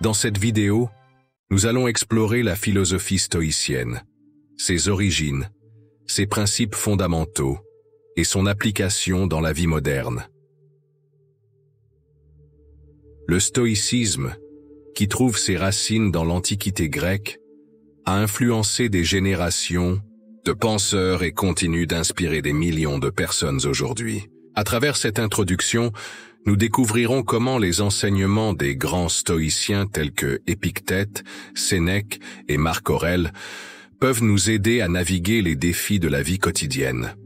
Dans cette vidéo, nous allons explorer la philosophie stoïcienne, ses origines, ses principes fondamentaux et son application dans la vie moderne. Le stoïcisme, qui trouve ses racines dans l'Antiquité grecque, a influencé des générations de penseurs et continue d'inspirer des millions de personnes aujourd'hui. À travers cette introduction, nous découvrirons comment les enseignements des grands stoïciens tels que Épictète, Sénèque et Marc Aurèle peuvent nous aider à naviguer les défis de la vie quotidienne.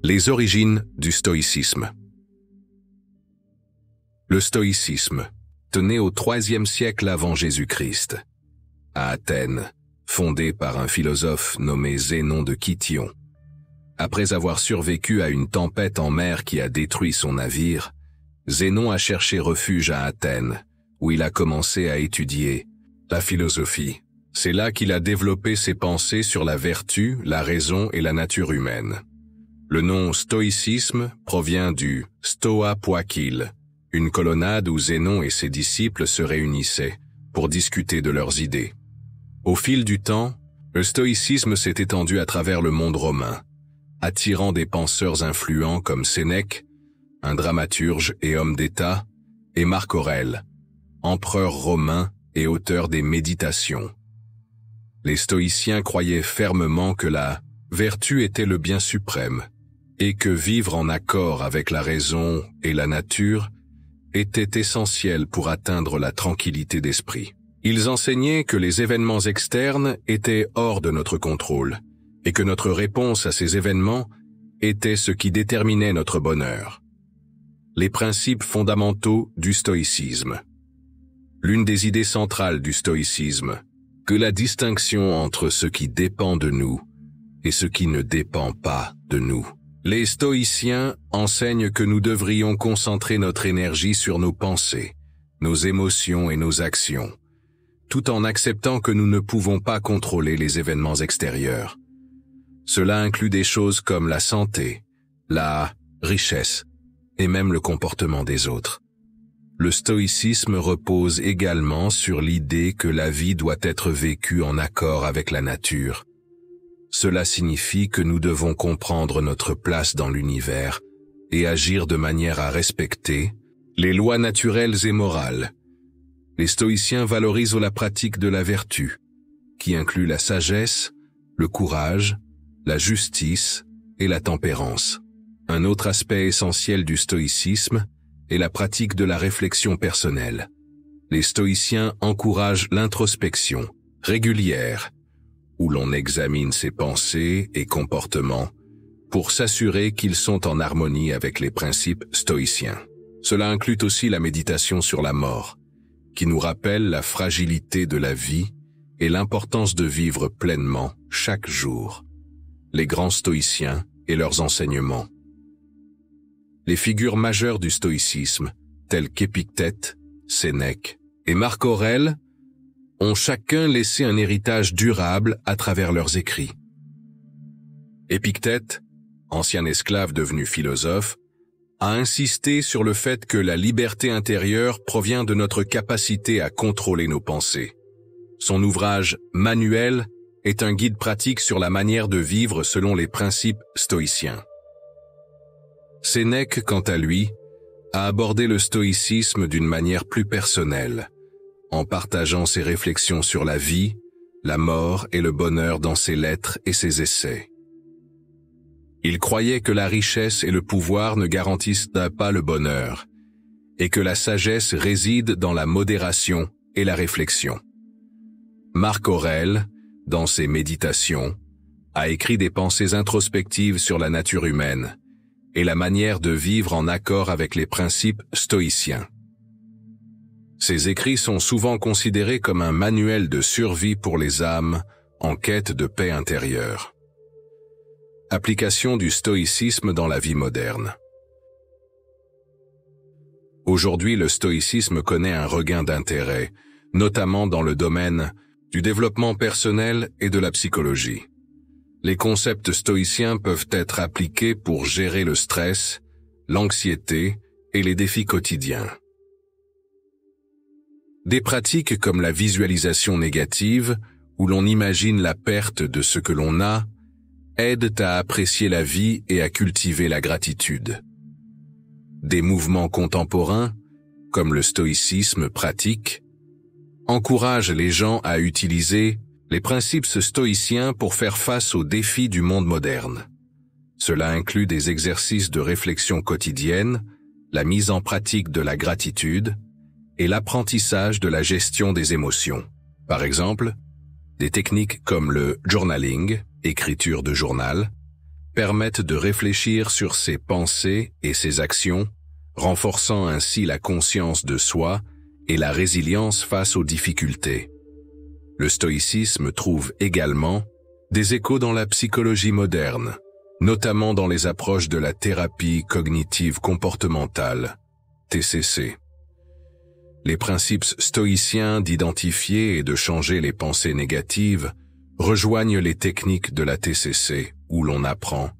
Les origines du stoïcisme. Le stoïcisme, né au IIIe siècle avant Jésus-Christ, à Athènes, fondé par un philosophe nommé Zénon de Kition. Après avoir survécu à une tempête en mer qui a détruit son navire, Zénon a cherché refuge à Athènes, où il a commencé à étudier la philosophie. C'est là qu'il a développé ses pensées sur la vertu, la raison et la nature humaine. Le nom stoïcisme provient du stoa poikil, une colonnade où Zénon et ses disciples se réunissaient pour discuter de leurs idées. Au fil du temps, le stoïcisme s'est étendu à travers le monde romain, attirant des penseurs influents comme Sénèque, un dramaturge et homme d'État, et Marc Aurèle, empereur romain et auteur des Méditations. Les stoïciens croyaient fermement que la vertu était le bien suprême, et que vivre en accord avec la raison et la nature était essentiel pour atteindre la tranquillité d'esprit. Ils enseignaient que les événements externes étaient hors de notre contrôle, et que notre réponse à ces événements était ce qui déterminait notre bonheur. Les principes fondamentaux du stoïcisme. L'une des idées centrales du stoïcisme, que la distinction entre ce qui dépend de nous et ce qui ne dépend pas de nous. Les stoïciens enseignent que nous devrions concentrer notre énergie sur nos pensées, nos émotions et nos actions, tout en acceptant que nous ne pouvons pas contrôler les événements extérieurs. Cela inclut des choses comme la santé, la richesse et même le comportement des autres. Le stoïcisme repose également sur l'idée que la vie doit être vécue en accord avec la nature. Cela signifie que nous devons comprendre notre place dans l'univers et agir de manière à respecter les lois naturelles et morales. Les stoïciens valorisent la pratique de la vertu, qui inclut la sagesse, le courage, la justice et la tempérance. Un autre aspect essentiel du stoïcisme est la pratique de la réflexion personnelle. Les stoïciens encouragent l'introspection régulière, où l'on examine ses pensées et comportements pour s'assurer qu'ils sont en harmonie avec les principes stoïciens. Cela inclut aussi la méditation sur la mort, qui nous rappelle la fragilité de la vie et l'importance de vivre pleinement chaque jour. Les grands stoïciens et leurs enseignements. Les figures majeures du stoïcisme, telles qu'Épictète, Sénèque et Marc Aurèle, ont chacun laissé un héritage durable à travers leurs écrits. Épictète, ancien esclave devenu philosophe, a insisté sur le fait que la liberté intérieure provient de notre capacité à contrôler nos pensées. Son ouvrage « Manuel » est un guide pratique sur la manière de vivre selon les principes stoïciens. Sénèque, quant à lui, a abordé le stoïcisme d'une manière plus personnelle, en partageant ses réflexions sur la vie, la mort et le bonheur dans ses lettres et ses essais. Il croyait que la richesse et le pouvoir ne garantissent pas le bonheur, et que la sagesse réside dans la modération et la réflexion. Marc Aurèle, dans ses Méditations, a écrit des pensées introspectives sur la nature humaine et la manière de vivre en accord avec les principes stoïciens. Ces écrits sont souvent considérés comme un manuel de survie pour les âmes en quête de paix intérieure. Application du stoïcisme dans la vie moderne. Aujourd'hui, le stoïcisme connaît un regain d'intérêt, notamment dans le domaine du développement personnel et de la psychologie. Les concepts stoïciens peuvent être appliqués pour gérer le stress, l'anxiété et les défis quotidiens. Des pratiques comme la visualisation négative, où l'on imagine la perte de ce que l'on a, aident à apprécier la vie et à cultiver la gratitude. Des mouvements contemporains, comme le stoïcisme pratique, encouragent les gens à utiliser les principes stoïciens pour faire face aux défis du monde moderne. Cela inclut des exercices de réflexion quotidienne, la mise en pratique de la gratitude et l'apprentissage de la gestion des émotions. Par exemple, des techniques comme le journaling, écriture de journal, permettent de réfléchir sur ses pensées et ses actions, renforçant ainsi la conscience de soi et la résilience face aux difficultés. Le stoïcisme trouve également des échos dans la psychologie moderne, notamment dans les approches de la thérapie cognitive comportementale, TCC. Les principes stoïciens d'identifier et de changer les pensées négatives rejoignent les techniques de la TCC, où l'on apprend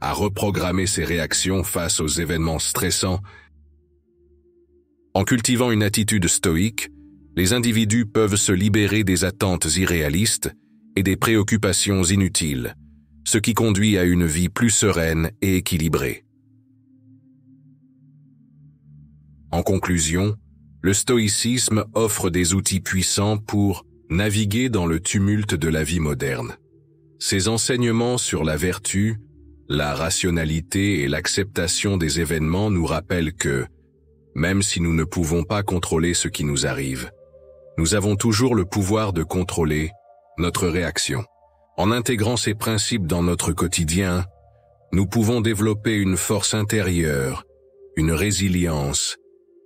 à reprogrammer ses réactions face aux événements stressants. En cultivant une attitude stoïque, les individus peuvent se libérer des attentes irréalistes et des préoccupations inutiles, ce qui conduit à une vie plus sereine et équilibrée. En conclusion, le stoïcisme offre des outils puissants pour naviguer dans le tumulte de la vie moderne. Ses enseignements sur la vertu, la rationalité et l'acceptation des événements nous rappellent que, même si nous ne pouvons pas contrôler ce qui nous arrive, nous avons toujours le pouvoir de contrôler notre réaction. En intégrant ces principes dans notre quotidien, nous pouvons développer une force intérieure, une résilience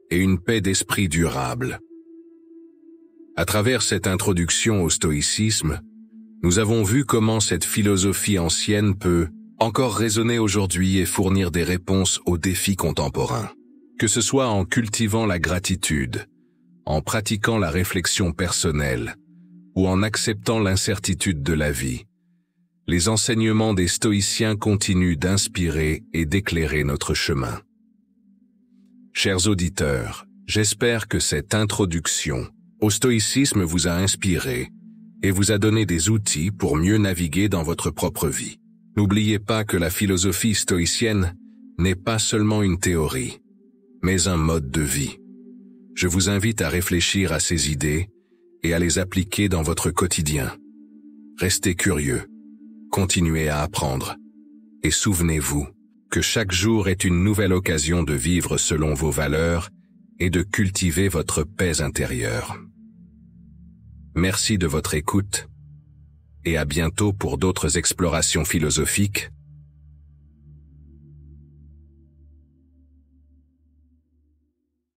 et une paix d'esprit durable. À travers cette introduction au stoïcisme, nous avons vu comment cette philosophie ancienne peut encore résonner aujourd'hui et fournir des réponses aux défis contemporains. Que ce soit en cultivant la gratitude, en pratiquant la réflexion personnelle ou en acceptant l'incertitude de la vie, les enseignements des stoïciens continuent d'inspirer et d'éclairer notre chemin. Chers auditeurs, j'espère que cette introduction au stoïcisme vous a inspiré et vous a donné des outils pour mieux naviguer dans votre propre vie. N'oubliez pas que la philosophie stoïcienne n'est pas seulement une théorie, mais un mode de vie. Je vous invite à réfléchir à ces idées et à les appliquer dans votre quotidien. Restez curieux, continuez à apprendre, et souvenez-vous que chaque jour est une nouvelle occasion de vivre selon vos valeurs et de cultiver votre paix intérieure. Merci de votre écoute, et à bientôt pour d'autres explorations philosophiques